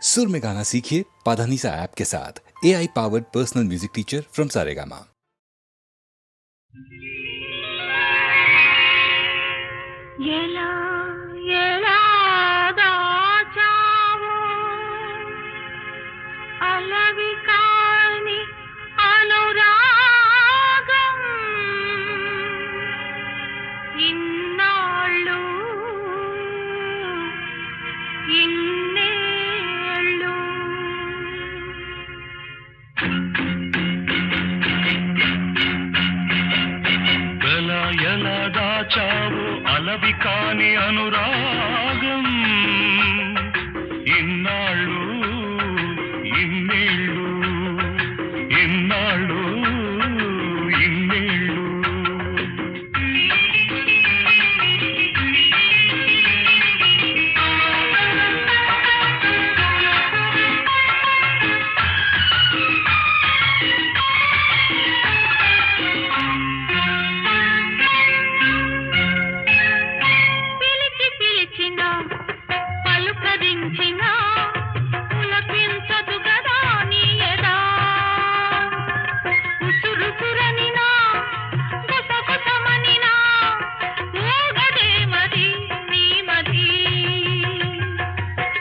सुर में गाना सीखिए पाधानीसा ऐप के साथ। AI powered personal music teacher from Saregama. చావు అలవి కాని అనురాగం ఇన్నాళ్ళు ఇన్నేళ్ళు ఇన్నాళ్ళు ఇన్నేళ్ళు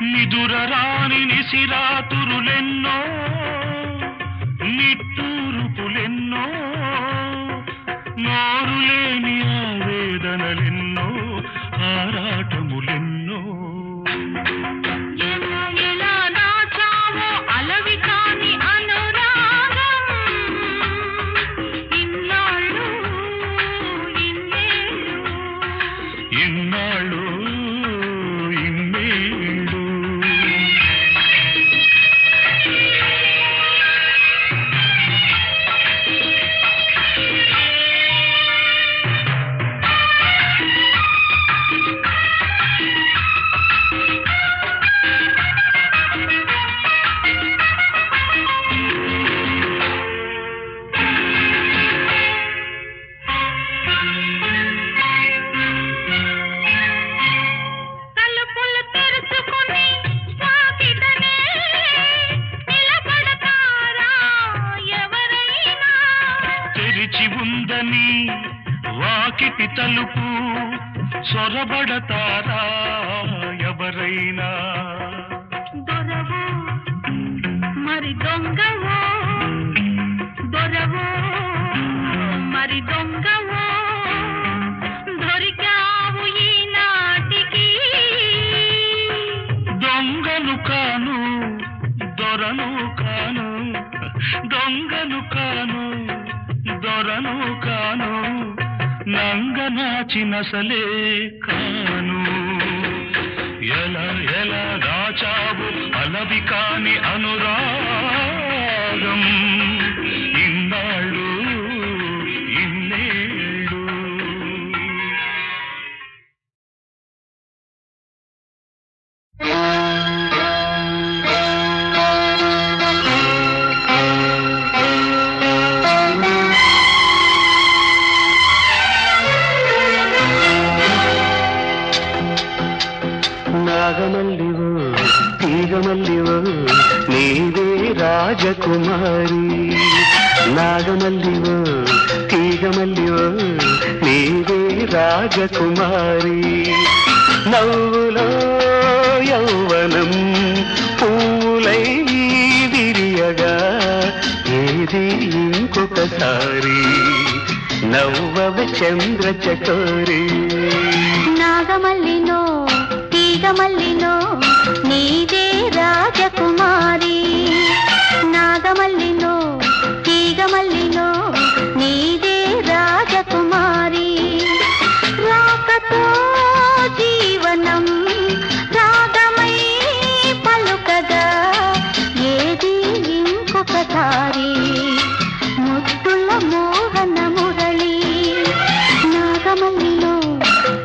నిదురరాని నిసిరాతురులెన్నో నిట్టూరుపులెన్నో నోరులేని ఆవేదనలెన్నో ఆరాటములెన్నో ఇన్నాళ్ళు ఇన్నేళ్ళు తెరిచి ఉందని వాకిటి తలుపు సొరబడతారా ఎవరైనా దొరవో మరి దొంగవో దొరవో మరి దొంగవో దొరికావు ఈనాటికి దొంగను కాను దొరను కాను దొంగను కాను దొరను కాను నంగనాచినసలే కాను ఎలా ఎలా దాచావు అలవి కాని అనురాగం ఇన్నాళ్ళు ఇన్నేళ్ళు నాగమల్లివో తీగమల్లివో నీవే రాజకుమారి నాగమల్లివో తీగమల్లివో నీవే రాజకుమారి నవ్వులో యౌవనం పూలై విరియగా ఏది ఇంకొకసారి నవ్వవ చంద్ర చకోరి నాగమల్లినో తీగమల్లినో నీదే రాజకుమారి నాగమల్లినో తీగమల్లినో నీదే రాజకుమారి రాకతో జీవనం రాగమై పలుకగా ఏది ఇంకొకసారి ముద్దుల మోహన మురళి నాగమల్లిలో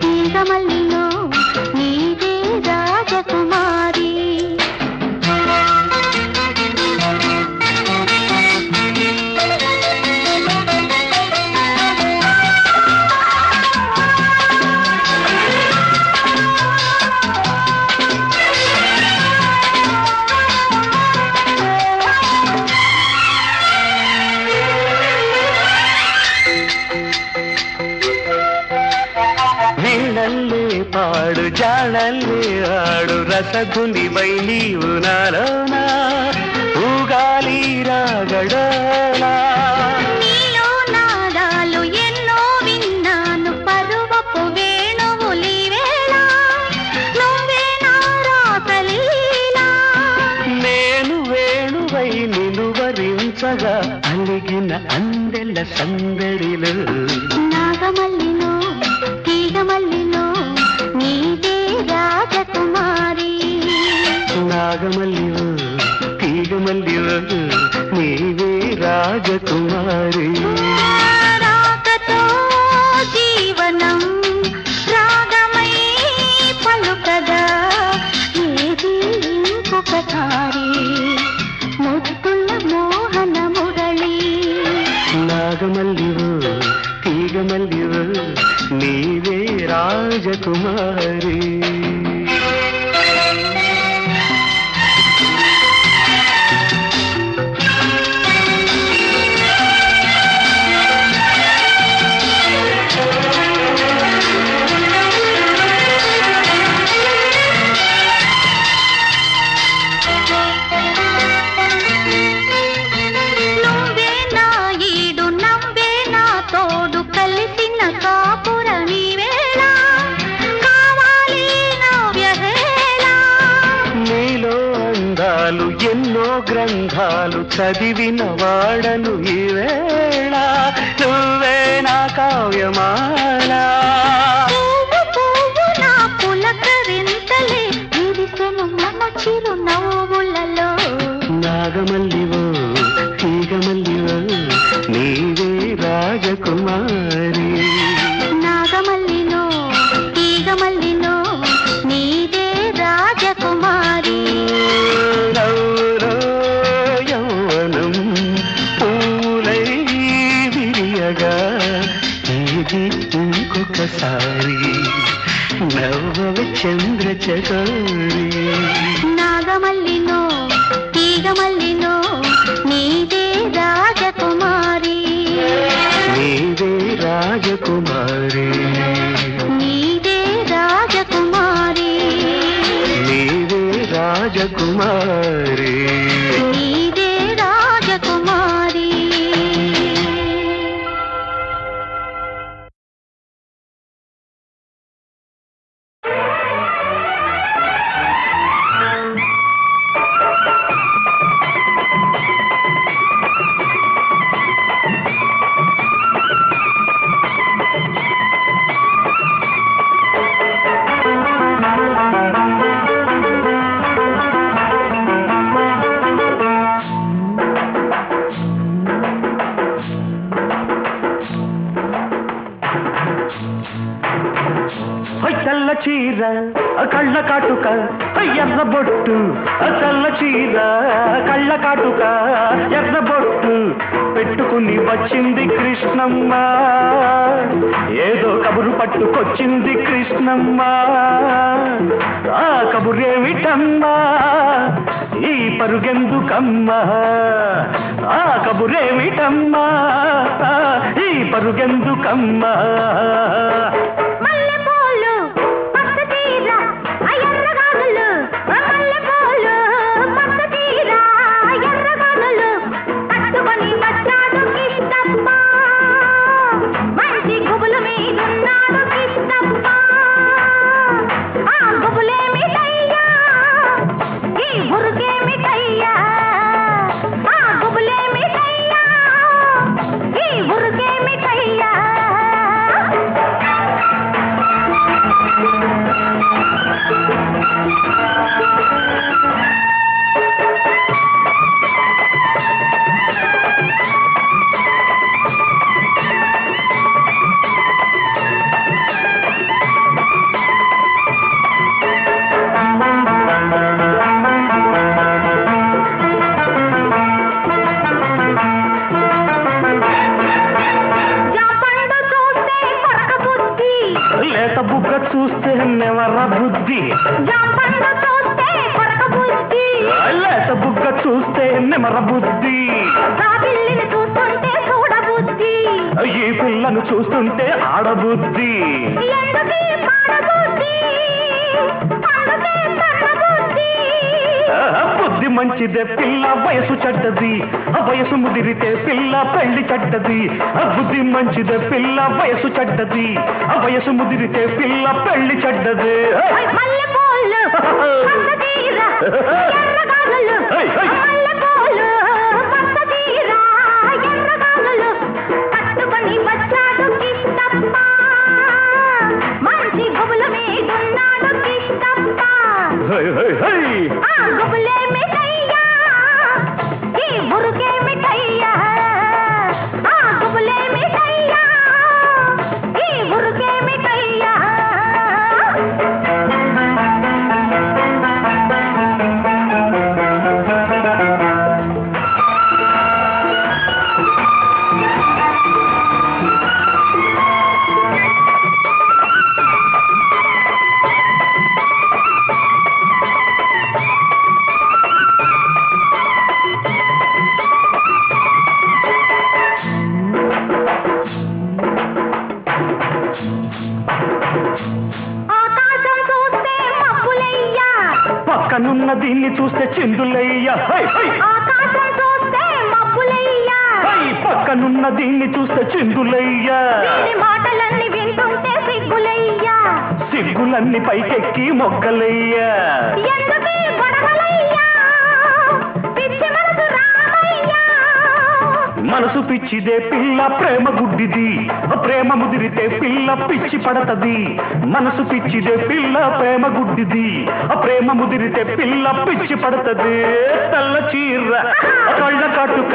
తీగమల్లిలో నీదే రాజకుమారి ప్రాణల్లే ఆడు రసధుని వై నీవు నాలోనా ఊగాలి రాగడలా నీలో నాదాలు ఎన్నో విన్నాను పరువపు వేణువులి వేళ నువ్వే నా రాసలీలా నేను వేణువై నిలువరించగా అలిగిన అందెల సందడిలో నాగమల్లిలో తీగమల్లిలో నీదే రాజకుమారి నాగమల్లివో తీగమల్లివో నీవే రాజకుమారి రాగతో జీవనం రాగమై పలుకగా ఏది ఇంకొకసారి ముద్దుల మోహన మురళి నాగమల్లివో తీగమల్లివో నీవే రాజకుమారి నువ్వే నా ఈడు నవ్వే నా తోడు కలిసిన కాపురమి వేళ కావాలి నవ్యవేళ నీలో అందాలు ఎన్నో గ్రంథాలు చదివిన వాడను ఈ వేళ నువ్వే నా కావ్యమాల పువ్వు పువ్వు నా పులకరింతలే విరిసెను మన చిరు నవ్వులలో నాగమల్లివో తీగమల్లివో నీవే రాజకుమారి నాగమల్లిలో తీగమల్లిలో నీదే రాజకుమారి నవ్వులో యౌవనం పూలై విరియగా ఇది ఇంకొకసారి నవ్వవ చంద్ర చకోరి నాగమల్లిలో తీగమల్లిలో నీదే రాజకుమారి నీవే రాజకుమారి నీదే రాజకుమారి నీవే రాజకుమారి నీదే రాజకుమారి తెల్ల చీర కళ్ళ కాటుక ఎర్ర బొట్టు తెల్ల చీర కళ్ళ కాటుక ఎర్ర బొట్టు పెట్టుకుని వచ్చింది కృష్ణమ్మ ఏదో కబురు పట్టుకొచ్చింది కృష్ణమ్మ ఆ కబురేమిటమ్మా ఈ పరుగెందుకమ్మా ఆ కబురేమిటమ్మా ఈ పరుగెందుకమ్మా మల్లెపూలు పచ్చ తీర ఎర్రగానులు మల్లెపూలు పచ్చ తీర ఎర్రగానులు కట్టుకొని వచ్చాడు కృష్ణమ్మ మంచి గుబులు మీదున్నాడు కృష్ణమ్మ ఆ గుబులేమిటయ్యా ఈ బురుకేమిటయ్యా ఆ గుబులేమిటయ్యా ఈ బురుకేమిటయ్యా లేత బుగ్గ చూస్తే నెవర బుద్ధి లేత బుగ్గ చూస్తే నెమర బుద్ధి ఈ పిల్లను చూస్తుంటే ఆడబుద్ధి మంచిదే పిల్ల వయసు చెడ్డది వయసు ముదిరితే పిల్ల పెళ్లి చెడ్డది బుద్ధి మంచిదే పిల్ల వయసు చెడ్డది వయసు ముదిరితే పిల్ల పెళ్లి చెడ్డది మల్లెపూలు పచ్చదీర ఎర్రగాలులు మల్లెపూలు పచ్చదీర ఎర్రగాలులు కట్టుకొని వచ్చాడు కిష్టప్ప మంచి గుబుల మీదున్నాడు కిష్టప్ప ఆ గుబులే మిఠయ్యా ఈ బురుకే మిఠయ్యా ఆ గుబులే మిఠయ్యా ఈ బురుకే మిఠయ్యా పక్కనున్న దీన్ని చూస్తే చిందులయ్యా ఆకాశం చూస్తే మబ్బులయ్యా పక్కనున్న దీన్ని చూస్తే చిందులయ్యా వీరి మాటలన్నీ వింటుంటే సిగ్గులయ్యా సిగ్గులన్నీ పైకెక్కి మొగ్గలయ్యా ఎందుకీ గొడవలయ్యా పిచ్చి మనసు రామయ్యా మనసు పిచ్చిదే పిల్ల ప్రేమ గుడ్డిది ప్రేమ ముదిరితే పిల్ల పిచ్చి పడతది మనసు పిచ్చిదే పిల్ల ప్రేమ గుడ్డిది ప్రేమ ముదిరితే పిల్ల పిచ్చి పడతది తెల్ల చీర కళ్ళ కాటుక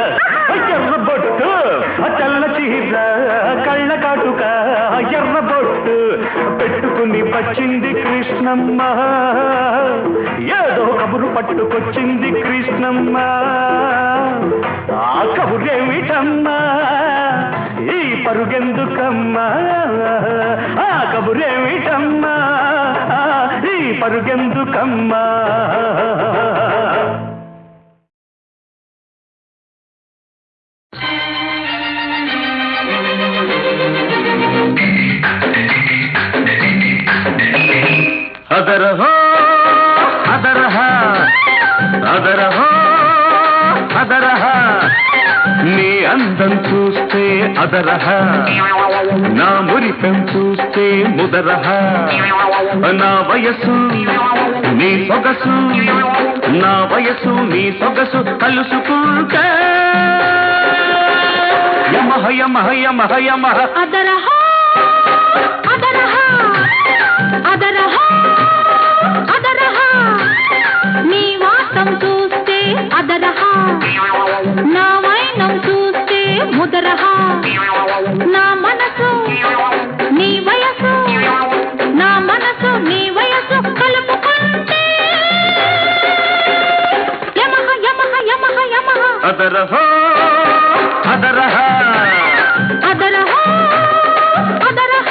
ఎర్ర బొట్టు తెల్ల చీర కళ్ళ కాటుక ఎర్ర బొట్టు పెట్టుకుని వచ్చింది కృష్ణమ్మ ఏదో కబురు పట్టుకొచ్చింది కృష్ణమ్మ ఆ కబురేమిటమ్మా ఈ పరుగెందుకమ్మా ఆ కబురేమిటమ్మా ఈ పరుగెందుకమ్మా అదరహో అదరహ అదరహ అదరహ నీ అందం చూస్తే అదరహ నా మురిపెం చూస్తే ముదరహ నా వయసు నీ సొగసు నా వయసు నీ సొగసు కలుసుకుంటే యమహ యమహ యమహ యమహ అదరహ అదరహ అదరహ అదరహ నీ వాసం చూస్తే అదరహ నా వైనం చూస్తే ముదరహ నా మనసు నీ వయసు నా మనసు నీ వయసు కలుపుకుంటే యమహ యమహ యమహ యమహ అదరహ అదరహ అదరహ అదరహ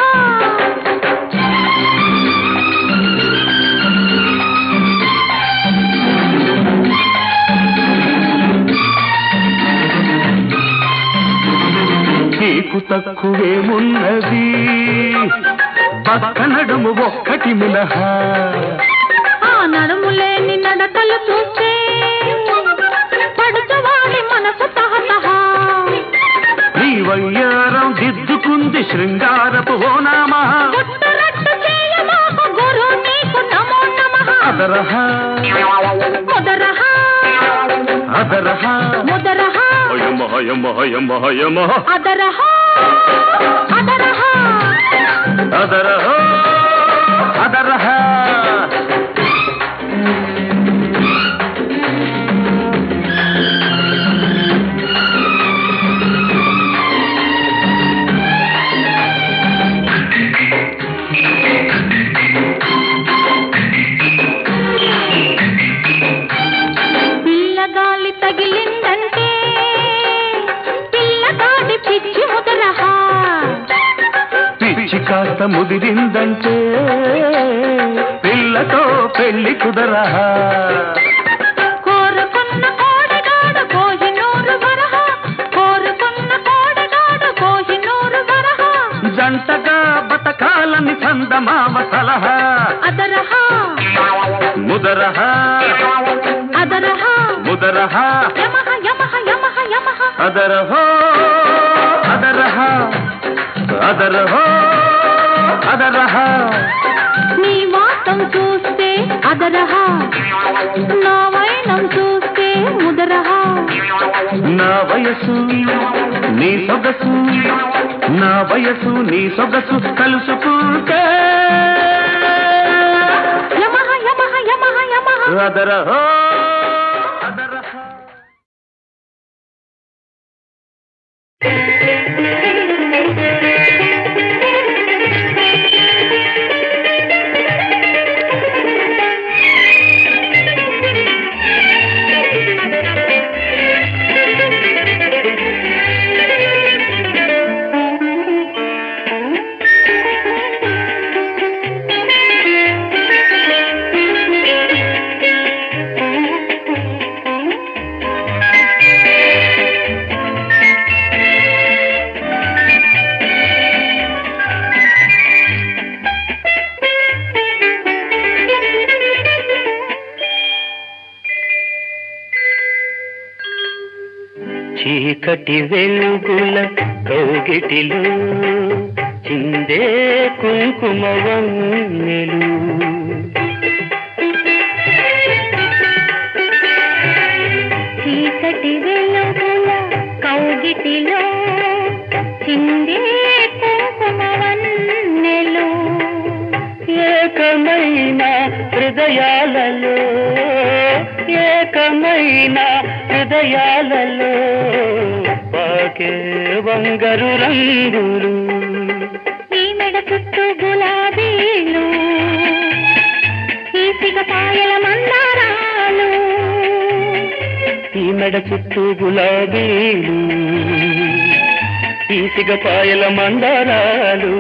నీకు తక్కువేమున్నది పక్క నడుము ఒక్కటి మినహా ఆ నడుములేని నడకలు చూస్తే పడుచువాడి మనసు తహతహ నీ వయ్యారం దిద్దుకుంది శృంగారపు ఓనామా గుట్టురట్టు చేయమాకు గురు నీకు నమో నమః అదరహ ముదరహ అదరహ ముదరహ యమహ యమహ యమహ యమహ అదరహ అదరహ అదరహ అదరహ పిల్లగాలి తగిలిందంటే పిల్లగాడి పిచ్చి ముదరహ పిచ్చి కాస్త ముదిరిందంటే పిల్లతో పెళ్లి కుదరహ కోరుకున్న కోడగాడు కోహినూరు వరహ కోరుకున్న కోడగాడు కోహినూరు వరహ జంటగా బతకాలని చందమామ సలహా అదరహ ముదరహ అదరహ ఉదరహ యమహ యమహ యమహ యమహ అదరహో అదరహ అదరహో అదరహ నీ వాటం చూస్తే అదరహ నా వైనం చూస్తే ముదరహ నా వయసు నీ సొగసు నా వయసు నీ సొగసు కలుసుకుంటే యమహ యమహ యమహ యమహ అదరహో అదరహ చీకటి వెలుగుల కౌగిటిలో చిందే కుంకుమ వన్నెలు చీకటి వెలుగుల కౌగిటిలో చిందే కుంకుమ వన్నెలు ఏకమైన హృదయాలలో ఏకమైన హృదయాలలో పాకే వంగరు రంగులు ఈ మెడ చుట్టూ గులాబీలు ఈ సిగపాయల మందారాలు ఈ మెడ చుట్టూ గులాబీలు ఈ సిగపాయల మందారాలు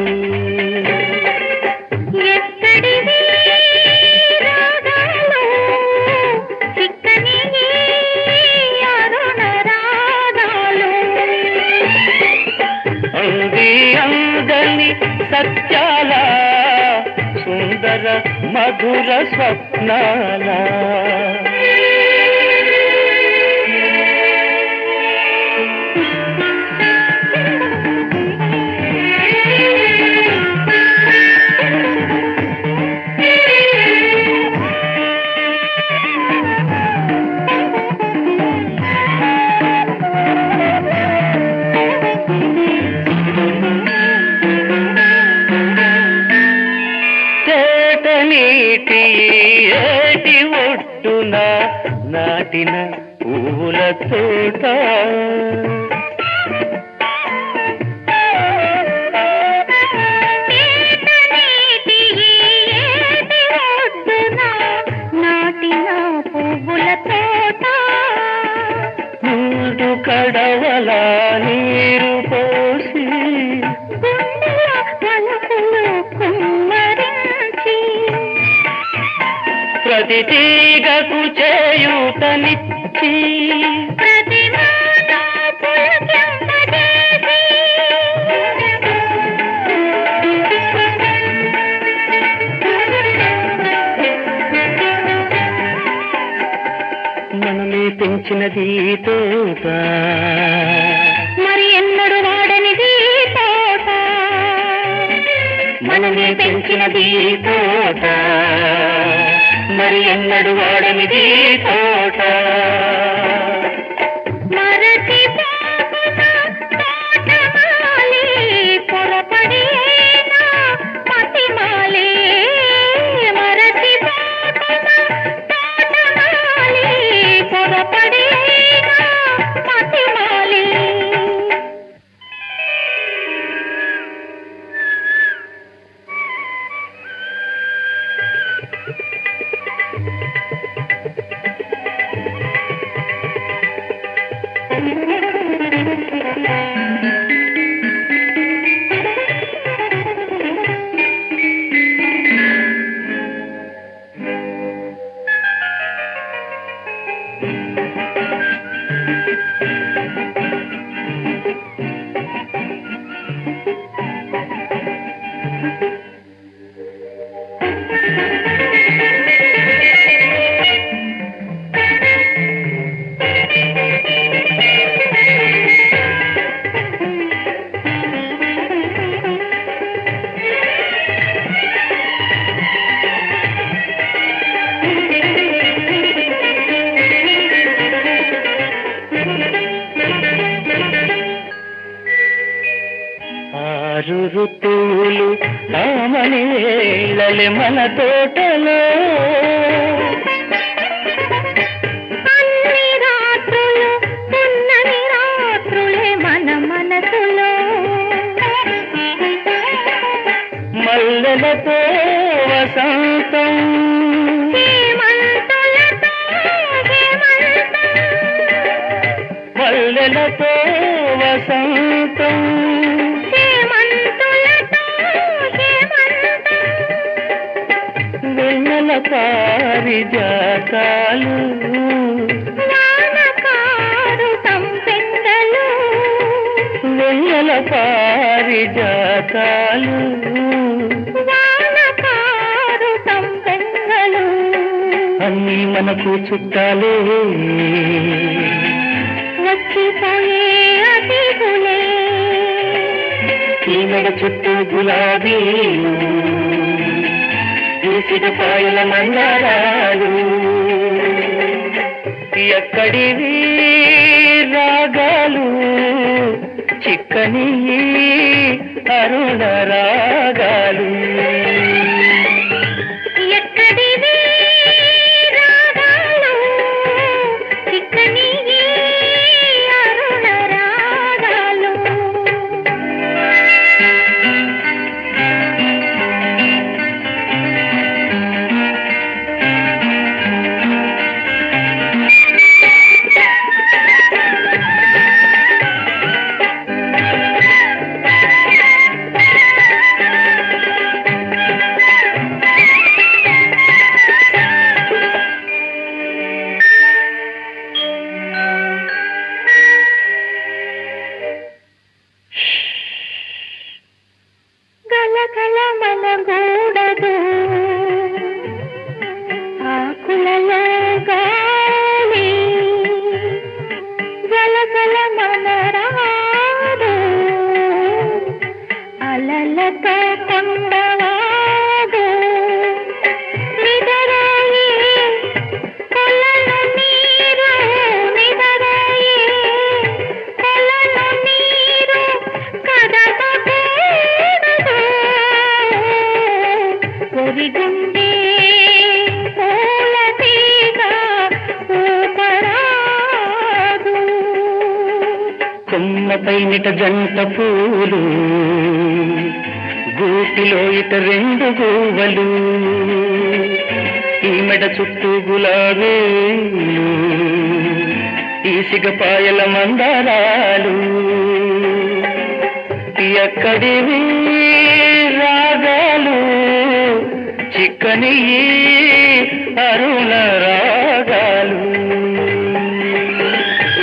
ఎక్కడివి రాగాలు చిక్కని ఈ అరుణ రాగాలు అంది అందని సత్యాల సుందర మధుర స్వప్నాల నీటి ఏటి ఒడ్డున నాటిన పూల తోట నాటిన పువ్వుల తోట ముందు కడవల నీరు పోసి గుండెల తలుపులు కుమ్మరించి ప్రతి తీగకు చేయూతనిచ్చి ప్రతి మాట పులకింపజేసి మనమే పెంచినది తోట మరి ఎన్నడు వాడనిది తోట మనమే పెంచినది తోట మరి ఎన్నడు వాడనిది తోట మరచిపోకునా తోటమాలి పొరపడినా మతిమాలి మరచిపోకునా తోటమాలి పొరపడినా మతిమాలి ఆరు ఋతువులు ఆమని వేళలే మన తోటలో అన్ని రాత్రులు పున్నమి రాత్రులే మన మనసులో మల్లెలతో వసంతం హేమంతులతో హేమంతం మల్లెలతో వసంతం హేమంతులతో హేమంతం వెన్నెల పారిజాతాలు వానకారు సంపెంగలు వెన్నెల పారిజాతాలు వానకారు సంపెంగలు అన్నీ మనకు చుట్టాలే వచ్చిపోయే అతిథులే ఈ మెడ చుట్టూ గులాబీలు ఈసిగ పాయల మందారాలు ఎక్కడివి రాగాలు చిక్కని అరుణ రాగాలు ఎక్కడివి రాగాలు చిక్కని అరుణ రాగాలు గలగల మనగూడదు ఆకులలో గాలి గలగల మనరాడు అలలతో కొండవాడు నిదరాయి కొలను నీరు నిదరాయి కొలను నీరు కదపకూడదు ఒరిగుండే పూల తీగ ఊపరాదు కొమ్మపై నిట జంట పూలు గూటిలో ఇట రెండు గూవలు ఈ మెడ చుట్టూ గులాబీలు ఈసిగ పాయల మందారాలు ఎక్కడివి రాగాలు చిక్కని అరుణ రాగాలు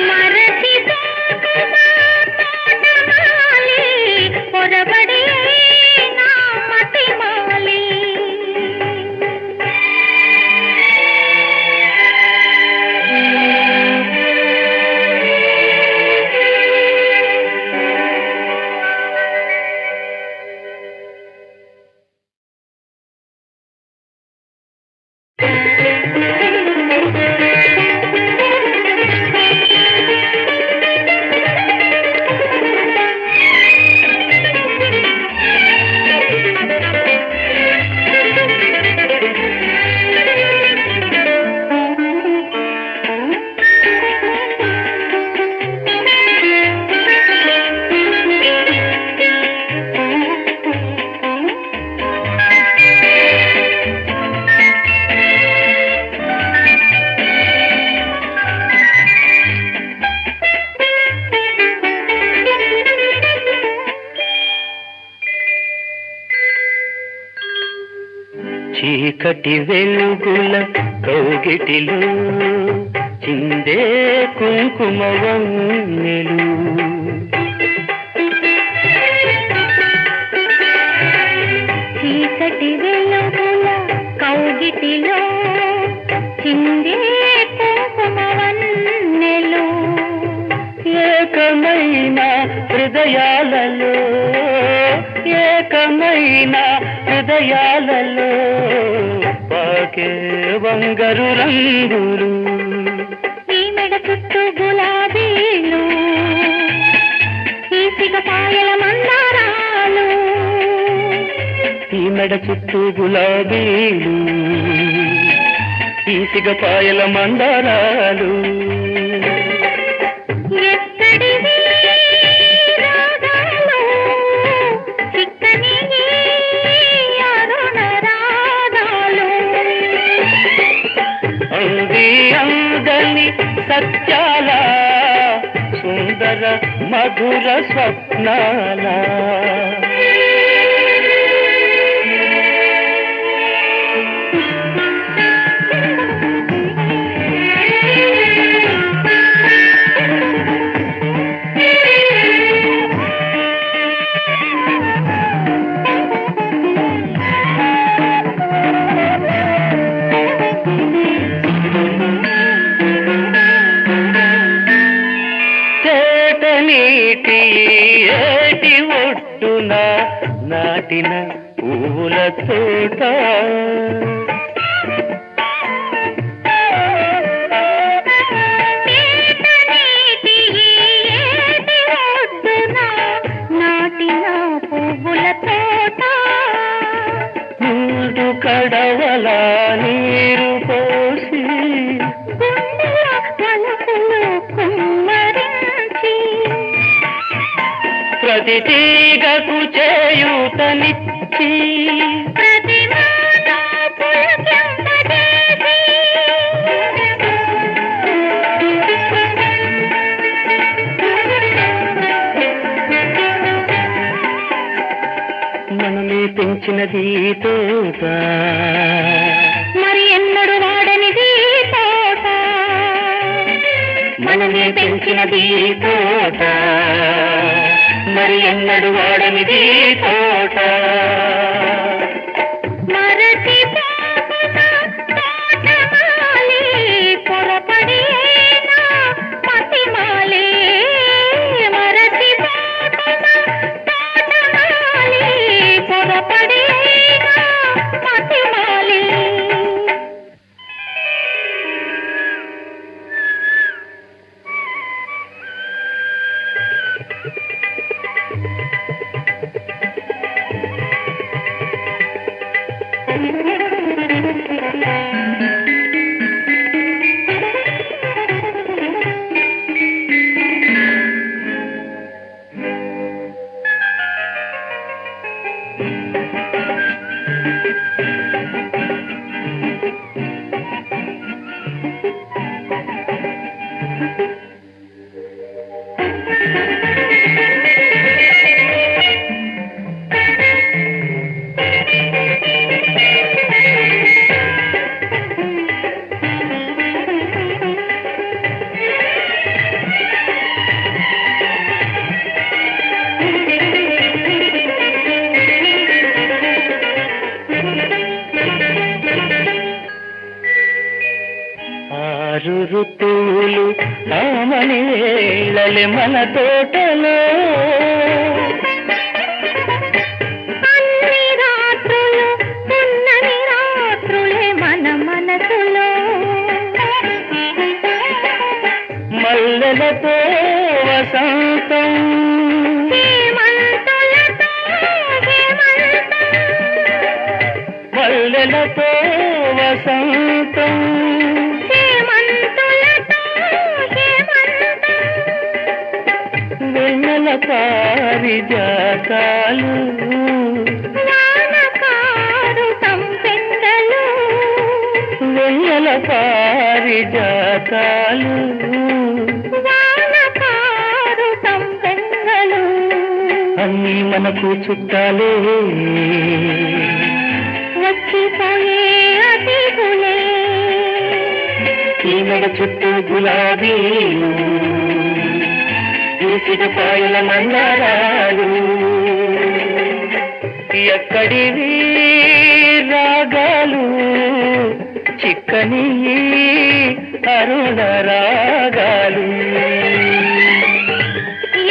మరచిపోకుమా తోటమాలి పొరబడి నా మతిమాలి చీకటి వెలుగుల కౌగిటిలో చిందే కుంకుమ వన్నెలు చీకటి వెలుగుల కౌగిటిలో చిందే కుంకుమవన్నెలు ఏకమైన హృదయాలలో ఏకమైన హృదయాలలో పాకే వంగరు రంగులు ఈ మెడ చుట్టూ గులాబీలు ఈసిగ పాయల మందారాలు మెడ చుట్టూ గులాబీలు ఈసిగపాయల మందారాలు ఎక్కడివి రాగాలు చిక్కని అరుణ రాగాలు అంది అందని సత్యాల సుందర మధుర స్వప్నాల నీటి ఏటి ఒడ్డున నాటిన పూల తోట నాటిన పువ్వుల తోట ముందు కడవల నీరు పోసి గుండెల తలుపులు కుమ్మరించి ప్రతి తీగకు చేయూతనిచ్చి ప్రతి మాట పులకింపజేసి మనమే పెంచినది ఈ తోట మరి ఎన్నడు వాడనిది తోట మనమే పెంచినది ఈ తోట మరి ఎన్నడు వాడనిది తోట మరచి పోకున తోటమాలి పొరపడి అయినా మతిమాలి మరచి పోకున తోటమాలి పొరపడి అయినా మతిమాలి ఆరు ఋతువులు ఆమని వేళలే మన తోటలో అన్ని రాత్రులు పున్నమి రాత్రులే మన మనసులో మల్లెలతో వసంతం హేమంతులతో హేమంతం మల్లెలతో వసంతం హేమంతులతో హేమంతం వెన్నెల పారిజాతాలు వానకారు సంపెంగలు వెన్నెల పారిజాతాలు వానకారు సంపెంగలు అన్నీ మనకు చుట్టాలే వచ్చిపోయే అతిథులే ఈ మెడ చుట్టూ గులాబీలు ఈసిగపాయల మందారాలు ఎక్కడివి రాగాలు చిక్కని అరుణ రాగాలు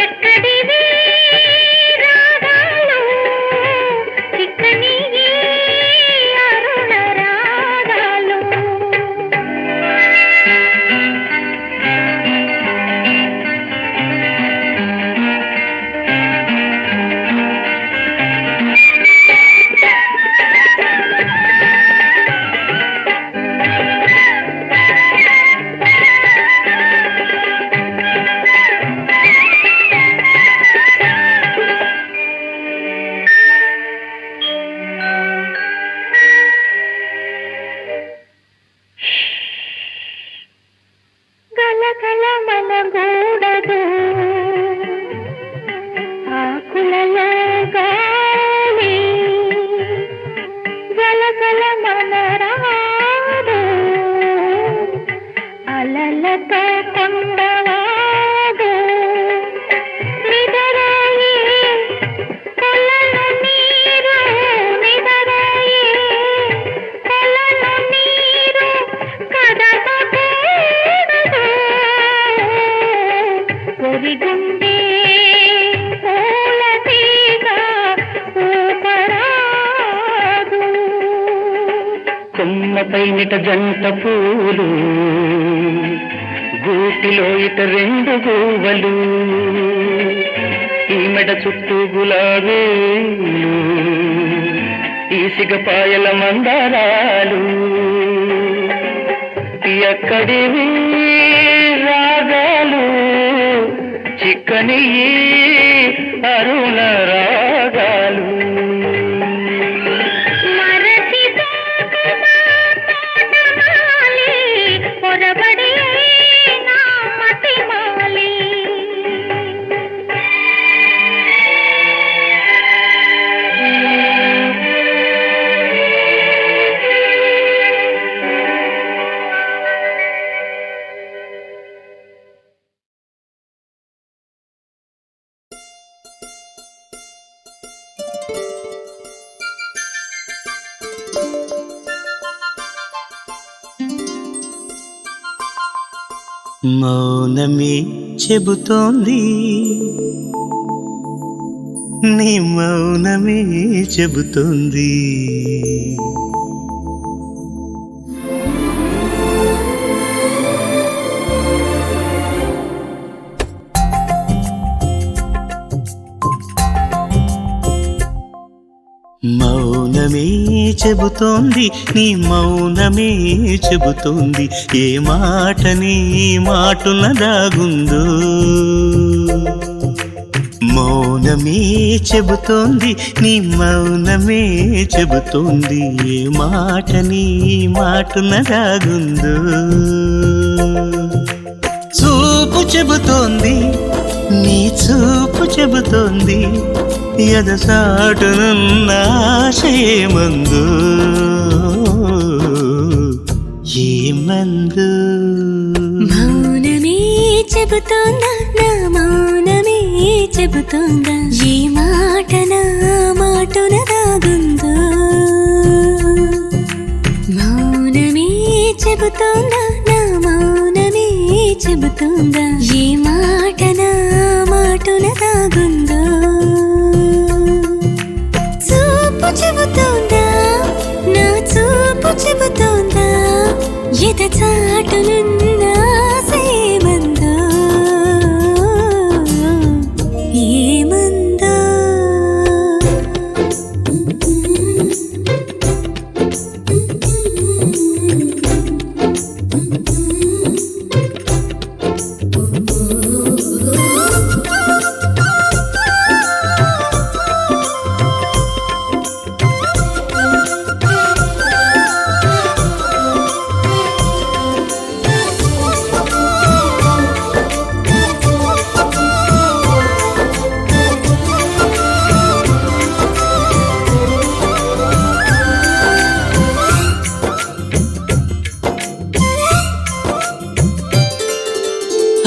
ఎక్కడివి రాగాలు చిక్కని అరుణ రాగాలు కొండవాగు నిదరాయి కొలను నీరు నిదరాయి కొలను నీరు కదపకూడదు ఒరిగుండే పూల తీగ ఊపరాదు కొమ్మపై నిట జంట పూలు గూటిలో ఇట రెండు గూవలు ఈ మెడ చుట్టూ గులాబీలు ఈ సిగపాయల మందారాలు ఎక్కడివి రాగాలు చిక్కని ఈ అరుణ రాగాలు పొరబడి నా మతి మాలి మౌనమే చెబుతోంది నీ మౌనమే చెబుతోంది మౌనమే చెబుతోంది నీ మౌనమే చెబుతోంది ఏ మాట నీ మాటున దాగుందో మౌనమే చెబుతోంది నీ మౌనమే చెబుతోంది ఏ మాట నీ మాటున దాగుందో చూపు చెబుతోంది నీ చూపు చెబుతోంది ఎదసాటునున్న ఆశయమందు ఏమందు మౌనమే చెబుతోందా నా మౌనమే చెబుతోందా ఏ మాట నా మాటున దాగుందో మౌనమే చెబుతోందా నా మౌనమే చెబుతోందా ఏ మాట నా మాటున దాగుందో చూపు చెబుతోందా నా చూపు చెబుతోందా ఎద చాటునున్న ఆశయమందో ఏమందో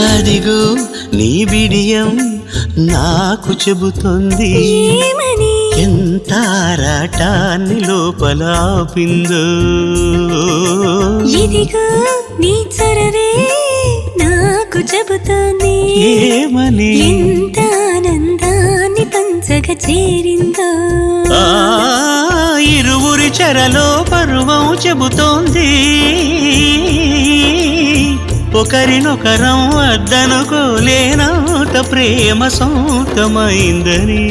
అదిగో నీ బిడియం నాకు చెబుతోంది ఏమని ఎంత ఆరాటాన్ని లోపల ఆపిందో ఇదిగో నీ చొరవే నాకు చెబుతోంది ఏమని ఎంత ఆనందాన్ని పంచగ చేరిందో ఆ ఇరువురి చెరలో పరువం చెబుతోంది ఒకరినొకరం వద్దనుకోలేనంత ప్రేమ సొంతమైందని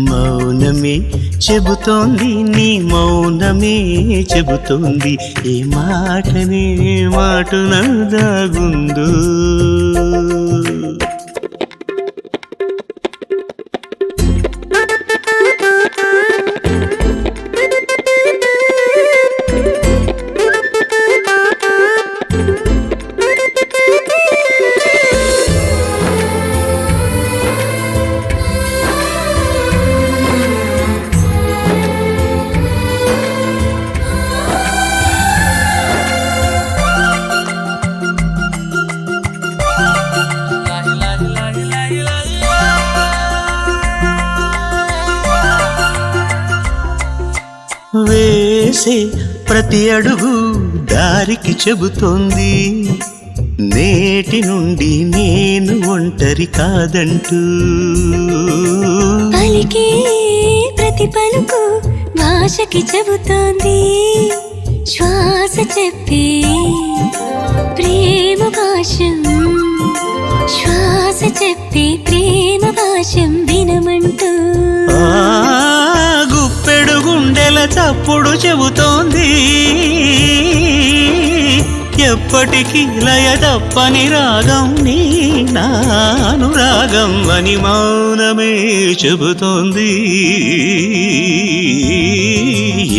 మౌనమే చెబుతోంది నీ మౌనమే చెబుతోంది ఏ మాటనే మాటున దాగుందో వేసే ప్రతి అడుగు దారికి చెబుతోంది నేటి నుండి నేను ఒంటరి కాదంటూ. పలికే ప్రతి పలుకు భాషకి చెబుతోంది శ్వాస చెప్పే ప్రేమ భాషం. శ్వాస చెప్పే ప్రేమ భాషం వినమంటూ. గుప్పెడు గుండెల చప్పుడు చెబుతోంది ఎప్పటికీ లయ తప్పని రాగం నీ నానురాగం అని మౌనమే చెబుతోంది.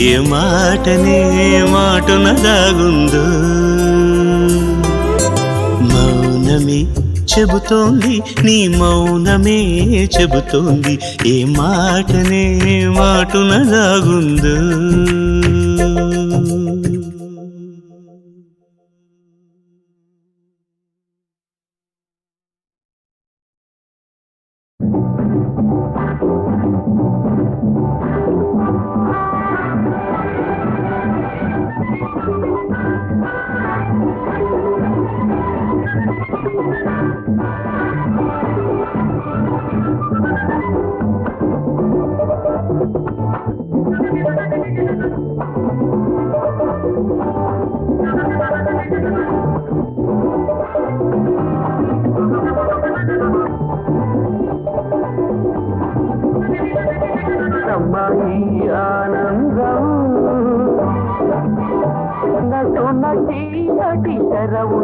ఏ మాటనే మాటున దాగుందో మౌనమే చెబుతోంది నీ మౌనమే చెబుతోంది ఏ మాటనే మాటున దాగుందో.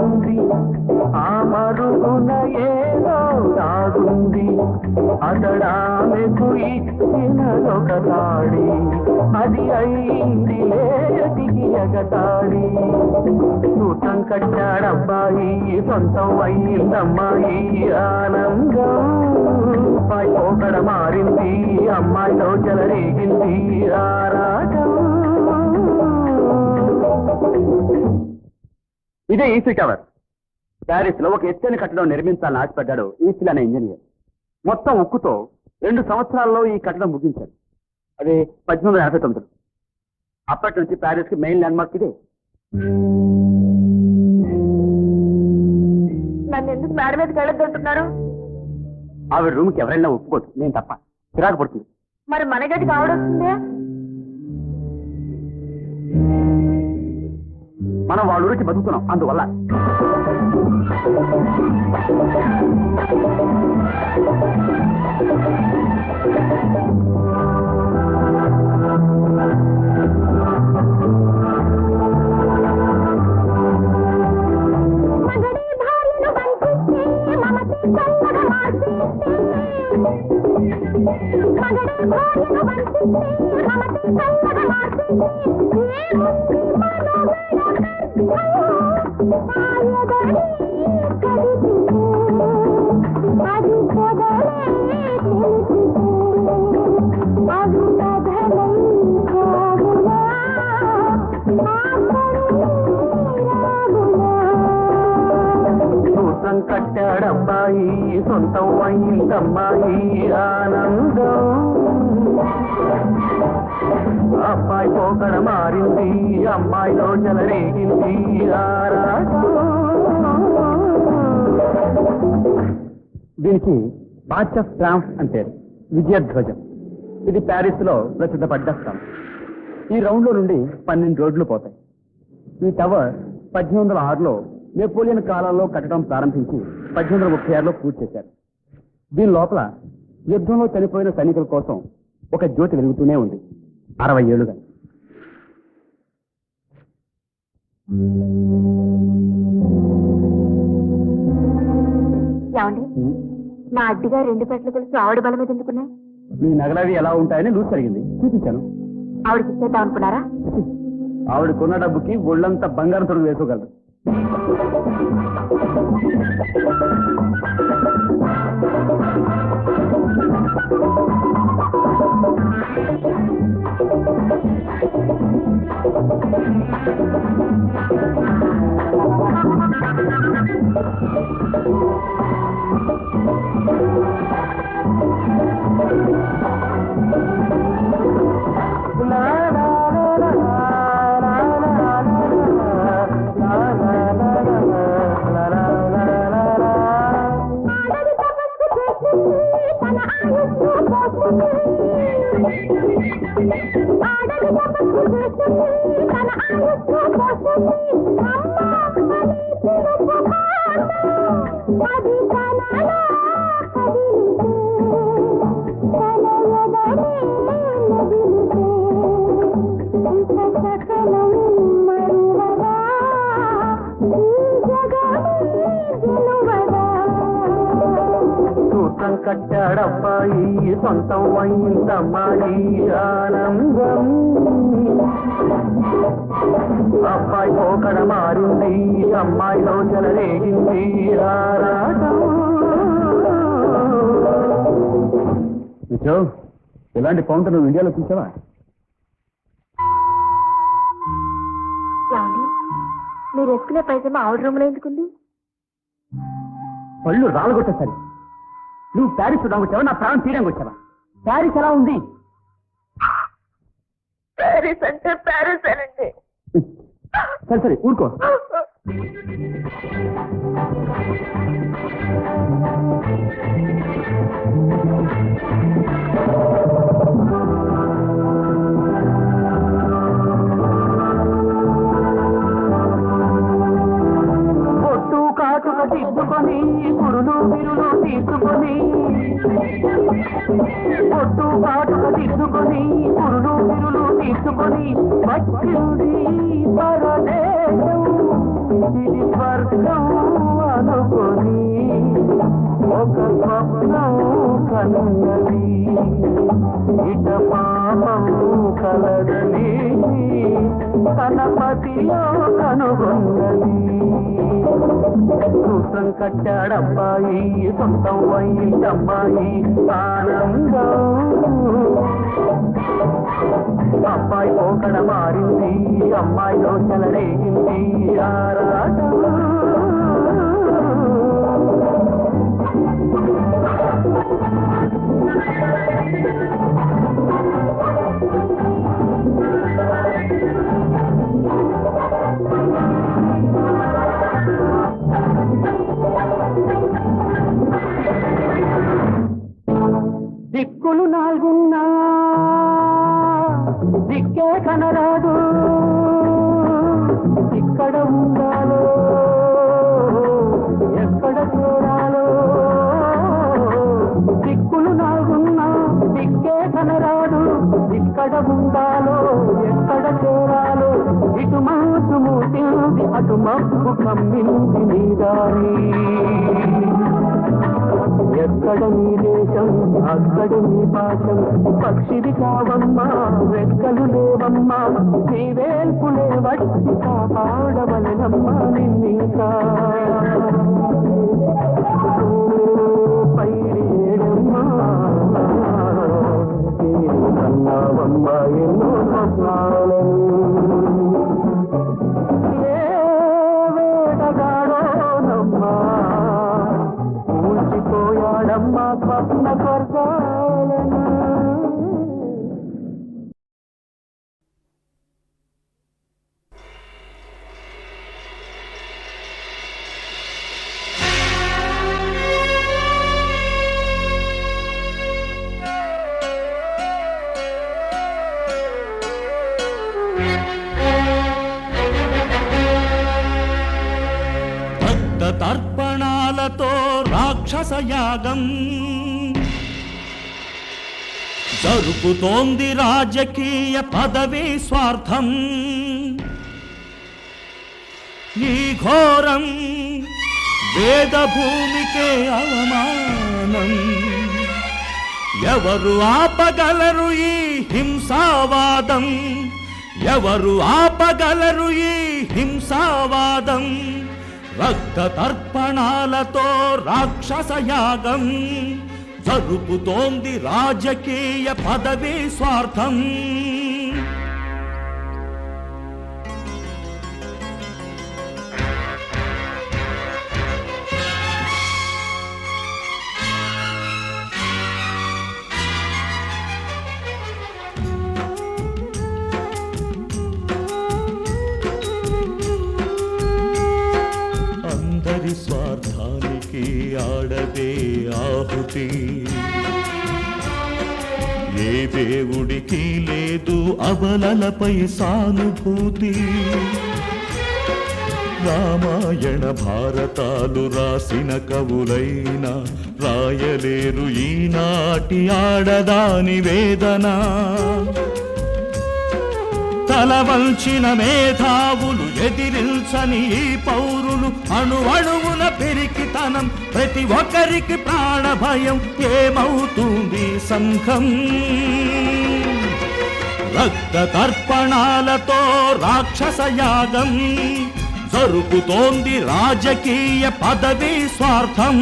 ఉంది ఆ మరుగున ఏదో దాగుంది అతడామెకు ఇచ్చినదొక తాడి అది అయింది లేటికి ఎగతాడి. సూత్రం కట్టాడబ్బాయి సొంతం అయ్యిందమ్మాయి ఆనందం పోకడ మారింది అమ్మాయిలో చెలరేగింది ఆరాటం. ఇదే ఈసీ టవర్. ప్యారిస్ లో ఒక ఎత్తైన కట్టడం నిర్మించాలని ఆశపడ్డాడు ఈసీ అనే ఇంజనీర్. మొత్తం ఉక్కుతో 2 సంవత్సరాల్లో ఈ కట్టడం ముగించాడు. అదే 1889. అప్పటి నుంచి ప్యారిస్ కి మెయిన్ ల్యాండ్ మార్క్ ఇదే. నన్ను ఎందుకు మేడ మీదకి వెళ్ళొద్దంటున్నారు? ఆవిడ రూమ్కి ఎవరైనా ఒప్పుకోదు, నేను తప్ప. చిరాకు పడుతుంది. మరి మన గదికి ఆవిడొస్తుందే. మనం వాళ్ళ ఊరికి బతుకుతున్నాం, అందువల్ల. సూత్రం కట్టాడబ్బాయి సొంతం అయ్యిందమ్మాయి ఆనందం అబ్బాయి పోకడ మారింది అమ్మాయిలో చెలరేగింది ఆరాటం. దీనికి మార్చ్ ఆఫ్ ట్రాంఫ్ అంటే విజయధ్వజం. ఇది ప్యారిస్ లో ప్రసిద్ధపడ్డ స్థలం. ఈ రౌండ్ లో నుండి 12 రోడ్లు పోతాయి. ఈ టవర్ 1806లో నెపోలియన్ కాలంలో కట్టడం ప్రారంభించి 1836లో పూర్తి చేశారు. దీని లోపల యుద్ధంలో చనిపోయిన సైనికుల కోసం ఒక జ్యోతి వెలుగుతూనే ఉంది 60 ఏళ్లుగా. ఏమండి, నా అడ్డిగా 2 పెట్టల కలిసి ఆవిడ బల మీద ఎందుకున్నాయి? మీ నగలవి ఎలా ఉంటాయని లూస్ జరిగింది, చూపించాను. ఆవిడకి ఇచ్చేద్దాం అనుకున్నారా? ఆవిడకున్న డబ్బుకి ఒళ్ళంతా బంగారం తొడుగు వేసుకోగలరు. అది కలలో కదిలితే తన ఎదనే నదిలితే ఇక సకలం మరువదా ఈ జగమే గెలువదా సూత్రం కట్టాడబ్బాయి సొంతం అయిందమ్మాయి ఆనందం అబ్బాయి పోకడ మారింది అమ్మాయిలో చెలరేగింది ఆరాటం ఇలాంటి కౌంటర్ నువ్వు ఇండియాలో చూసావా? మీరు వేసుకునే పైజమా ఆవిడ రూమ్లో ఎందుకుంది? పళ్ళు రాలగొట్టేసరి నువ్వు ప్యారిస్ చూడడానికి వచ్చావా నా ప్రాణం తీయడానికి వచ్చావా? ప్యారిస్ ఎలా ఉంది? ప్యారిస్ అంటే ప్యారిస్ అనండి. సరే సరే ఊరుకో. ఒట్టు కాటుక తీసుకొని కురులు విరులు తీసుకొని ఒట్టు కాటుక తీసుకొని కురులు విరులు తీసుకొని వచ్చింది పరదేశం ఇది స్వర్గం అనుకొని ఒక స్వప్నం కన్నది ఇట పాపం కలదని తన పతిలో కనుగొన్నది. సూత్రం కట్టాడబ్బాయి సొంతం అయిందమ్మాయి ఆనందం అబ్బాయి పోకడ మారింది అమ్మాయిలో చెలరేగింది ఆరాటం. దిక్కులు నాలుగున్నా దిక్కే కనరాదు ఇక్కడ ఉండాలో ఎక్కడ చేరాలో దిక్కులు నాలుగున్నా దిక్కే కనరాదు ఇక్కడ ఉండాలో ఎక్కడ చేరాలో ఇటు మాసు మూసింది అటు మబ్బు కమ్మింది నీ దారి ఎక్కడ నీ దేశం అక్కడ నీ పాఠం పక్షిది కావమ్మా రెక్కలు లేవమ్మా నీ వేల్పులే వచ్చి కాపాడవలనమ్మా నిన్నింకా పైరేడమ్మా కన్నావమ్మా ఎన్నో స్వప్నాలను ఏ వేటగాడోనమ్మా పోయాడమ్మా స్వప్న స్వర్గాలను. తర్పణాలతో రాక్షస యాగం జరుపుతోంది రాజకీయ పదవి స్వార్థం ఈ ఘోరం వేద భూమికే అవమానం ఎవరు ఆపగలరు ఈ హింసావాదం ఎవరు ఆపగలరు ఈ హింసావాదం రక్త తర్పణాలతో రాక్షస యాగం జరుపుతోంది రాజకీయ పదవి స్వార్థం స్వార్థానికి ఆడదే ఆహుతి ఏ దేవుడికి లేదు అబలలపై సానుభూతి రామాయణ భారతాలు రాసిన కవులైనా రాయలేరు ఈనాటి ఆడదాని వేదన. తలవంచిన మేధావులు ఎదిరించని ఈ పౌరులు అణువణువున పెరికితనం ప్రతి ఒక్కరికి ప్రాణ భయం. ఏమవుతుంది సంఘం? రక్త తర్పణాలతో రాక్షస యాగం జరుపుతోంది రాజకీయ పదవి స్వార్థం.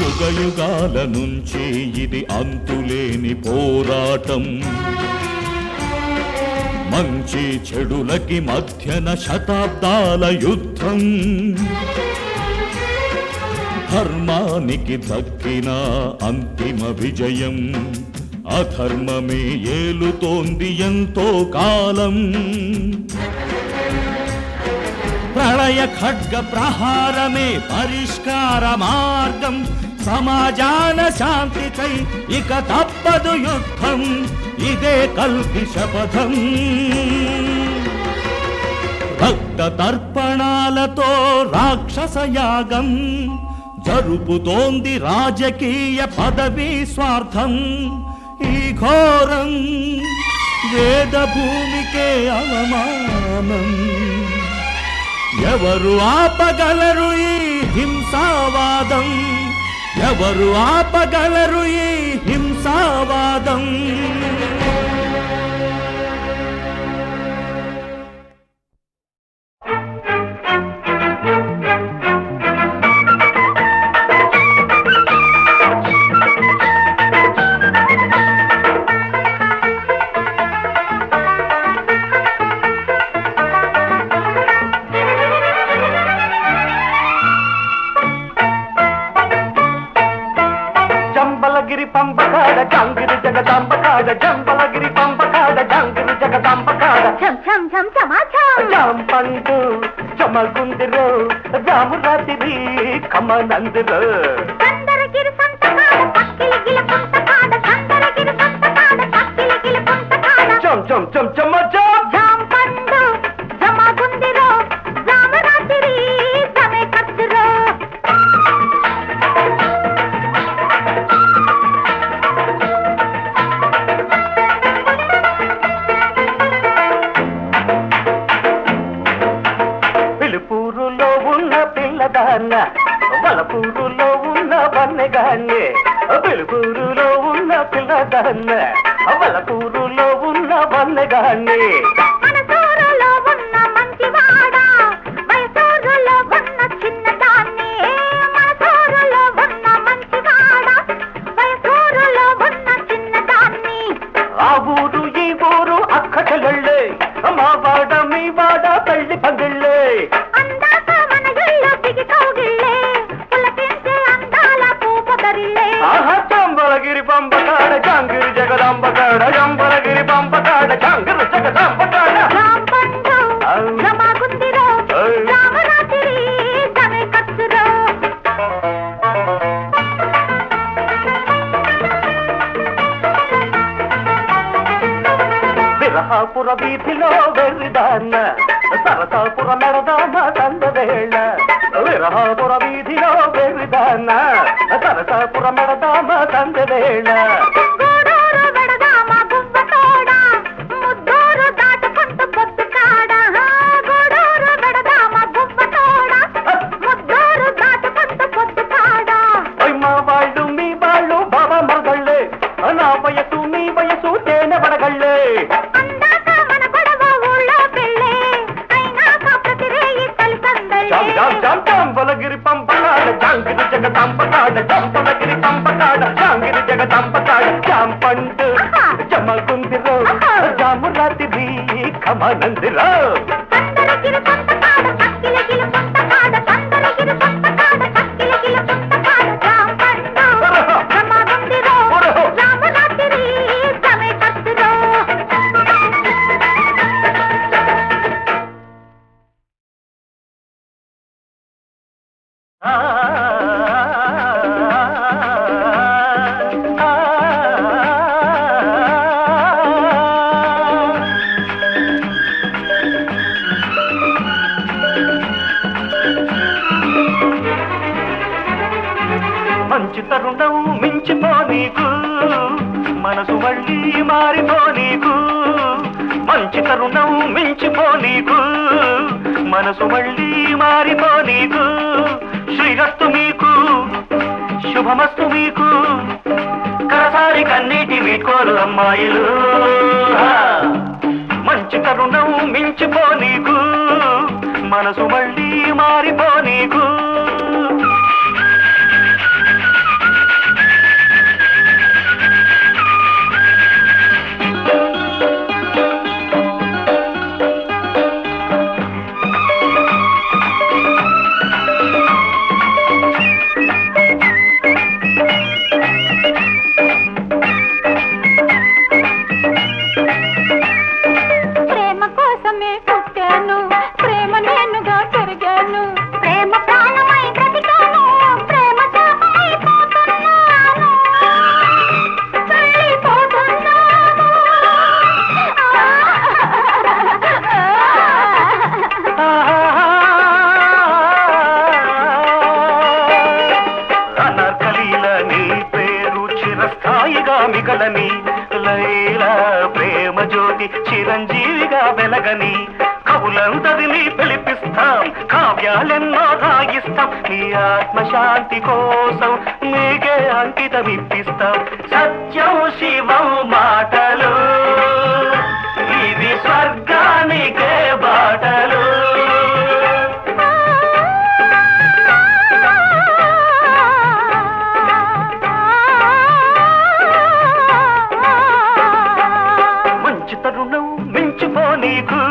యుగయుగాల నుంచి ఇది అంతులేని పోరాటం. మంచి చెడులకి మధ్యన శతాబ్దాల యుద్ధం. ధర్మానికి దక్కిన అంతిమ విజయం. అధర్మమే ఏలుతోంది ఎంతో కాలం. ప్రళయ ఖడ్గ ప్రహారమే పరిష్కార మార్గం. సమాజాన శాంతికై ఇక తప్పదు యుద్ధం. ఇదే కల్కి శపథం. భక్త తర్పణాలతో రాక్షస యాగం జరుపుతోంది రాజకీయ పదవి స్వార్థం. ఈ ఘోరం వేద భూమికే అవమానం. ఎవరు ఆపగలరు ఈ హింసావాదం? ఎవరు ఆపగలరు ఈ హింసావాదం? జంబలగిరి పంపకాడ జంగిరి జగదాంబకాడ. జంబలగిరి పంపకాడ జంగిరి జగదాంబకాడ. జాంపండు జమగుందిరో జామురాతిరి కమనందిరో. చందరగిరి సంతకాడ పక్కిలి గిల పుంతకాడ. చందరగిరి సంతకాడ పక్కిలి గిల పుంతకాడ. చం చం చం చమ చం. జాంపండు జమగుందిరో జామురాతిరి జమే కత్తిరో. పిలుపూరులో ఉన్న పిల్లదాన్న వలపూరులో ఉన్న వన్నెగాన్ని. పిలుపూరులో ఉన్న పిల్లదాన్న వలపూరులో ఉన్న వన్నెగాన్ని. మనసూరులో ఉన్న మంచివాడ వయసూరులో ఉన్న చిన్నదాన్ని. మనసూరులో ఉన్న మంచివాడ వయసూరులో ఉన్న చిన్నదాన్ని. ఆ ఊరు ఈ ఊరు అక్కచెల్లెళ్ళే. మా వాడ మీ వాడ పెళ్లి పందిళ్ళే. అందాక మన ఇల్లు దిగి కౌగిళ్ళే. పులకించే అందాల పూపదరిల్లే. ఆహా జంబలగిరి పంపకాడ జంగిరి జగదాంబకాడ. జంబలగిరి పంపకాడ జంగిరి జగదాంబకాడ. రాంపండు జమగుందిరో రామరాత్రి జమే కత్తురో. విరహాపుర వీధిలో వెర్రిదాన్న సరసాపుర మెడదామ తందవేళ. విరహాపుర వీధిలో వెర్రిదాన్న సరసాపుర మెడదామ తందవేళ. గూడూరు వెడదామ గువ్వతోడ ముద్దూరు దాటుకుంటూ పొద్దు కాడ. గూడూరు వెడదామ గువ్వతోడ ముద్దూరు దాటుకుంటూ పొద్దు కాడ. మా వాళ్ళు మీ వాళ్ళు బాబా మరదళ్ళే. నా వయసు మీ వయసు తేనె పడగళ్ళే. అందాక మన గొడవ ఊళ్ళో పెళ్ళే. అయినాక ప్రతి రేయి కలిసందలే. జంబలగిరి పంపకాడ జంగిరి జగదాంబకాడ. జంబలగిరి పంపకాడ జంగిరి జగదాంబకాడ. జాంపండు జమగుందిరో జామురాతిరి కమనందిరో. చందరగిరి సంతకాడ పక్కిలి గిల పుంతకాడ. చందరగిరి సంతకాడ పక్కిలి గిల పుంతకాడ. జాంపండు జమగుందిరో రామరాత్రి జమే కత్తిరో. మంచి తరుణం మించిపో నీకు మనసు మళ్ళీ మారిపో నీకు మంచి తరుణం మించిపో నీకు మనసు మళ్ళీ మారిపో నీకు శ్రీరస్తు మీకు శుభమస్తు మీకు కరసారి కన్నీటి వీడ్కోలు అమ్మాయిలు మంచి తరుణం మించిపో నీకు మనసు మళ్ళీ మారిపో నీకు ప్రేమ కోసమే పుట్టాను ప్రేమ నేనుగా పెరిగాను ప్రేమ ప్రాణమై బ్రతికాను ప్రేమ శాపమై పోతున్నాను వెళ్ళిపోతున్నాను అనర్కలీల నీ పేరు చిరస్థాయిగా మిగలని లైలా ప్రేమ జ్యోతి చిరంజీవిగా వెలగని కవులందరినీ పిలిపిస్తాం కావ్యాలెన్నో రాగిస్తాం నీ ఆత్మశాంతి కోసం నీకే అంకితమిప్పిస్తాం సత్యం శివం మాటలు ఇది స్వర్గానికే బాటలు మంచి తరుణం మించిపో నీకు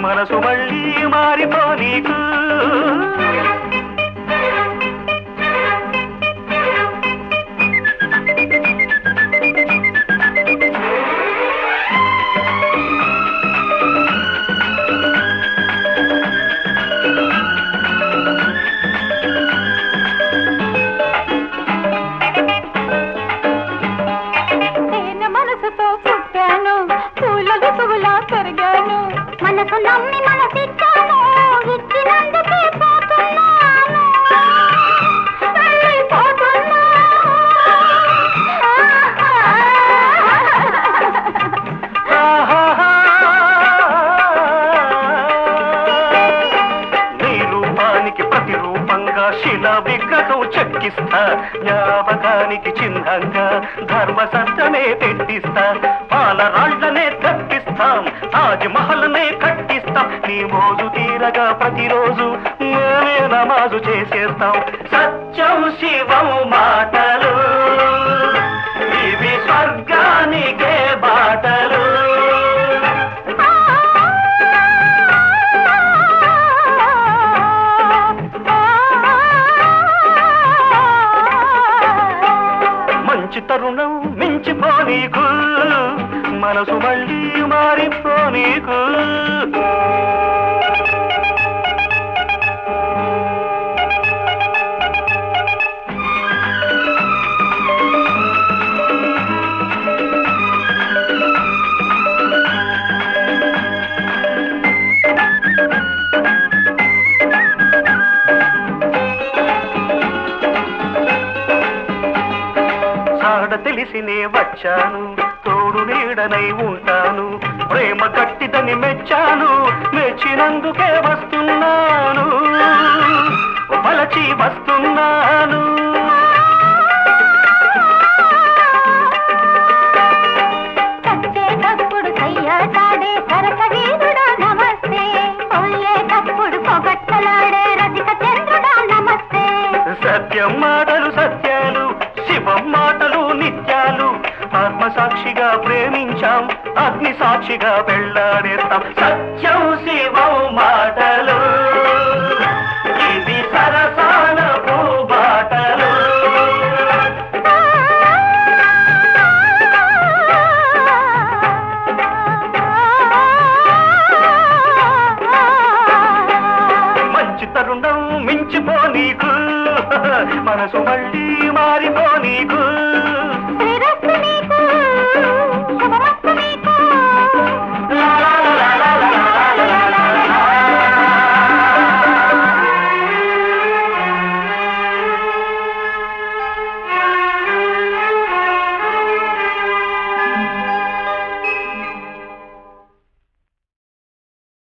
మనసు మళ్ళీ మారిపో నీకు నేను మనసుతో పుట్టాను పూలది పువ్వులా పెరిగాను మనసు నమ్మి మనసిచ్చాను ఇచ్చినందుకే పోతున్నాను నీ రూపానికి ప్రతిరూపంగా శిలా విగ్రహం చెక్కిస్తా జ్ఞాపకానికి చిహ్నంగా ధర్మ సత్యమే పెట్టిస్తా పాలరాళ్లనే కట్టిస్తాం తాజ్ మహల్నే కట్టిస్తాం నీ మోజు తీరగా ప్రతిరోజు మేమే నమాజు చేసేస్తాం సత్యం శివం మాటలు ఇవి స్వర్గానికే బాటలు మంచి తరుణం మించిపో నీకు మనసు మళ్ళీ మారిపో నీకు సాడ తెలిసినే వచ్చాను తోడు నీడనై ఉంటాను ప్రేమ గట్టిదని మెచ్చాను మెచ్చినందుకే వస్తున్నాను పలచి వస్తున్నాను కట్టేటప్పుడు సయ్యాటాడే సరస వీరుడా నమస్తే పొయ్యేటప్పుడు పొగట్టలాడే రసిక చంద్రుడా నమస్తే సత్యం మాటలు సత్యాలు శివం మాటలు నిత్యాలు ఆత్మ సాక్షిగా ప్రేమించాం అగ్ని సాక్షిగా పెళ్ళాడేస్తాం సత్యం శివం మాటలు ఇది సరసాల పూబాటలు మంచి తరుణం మించిపో నీకు మనసు మళ్ళీ మారిపో నీకు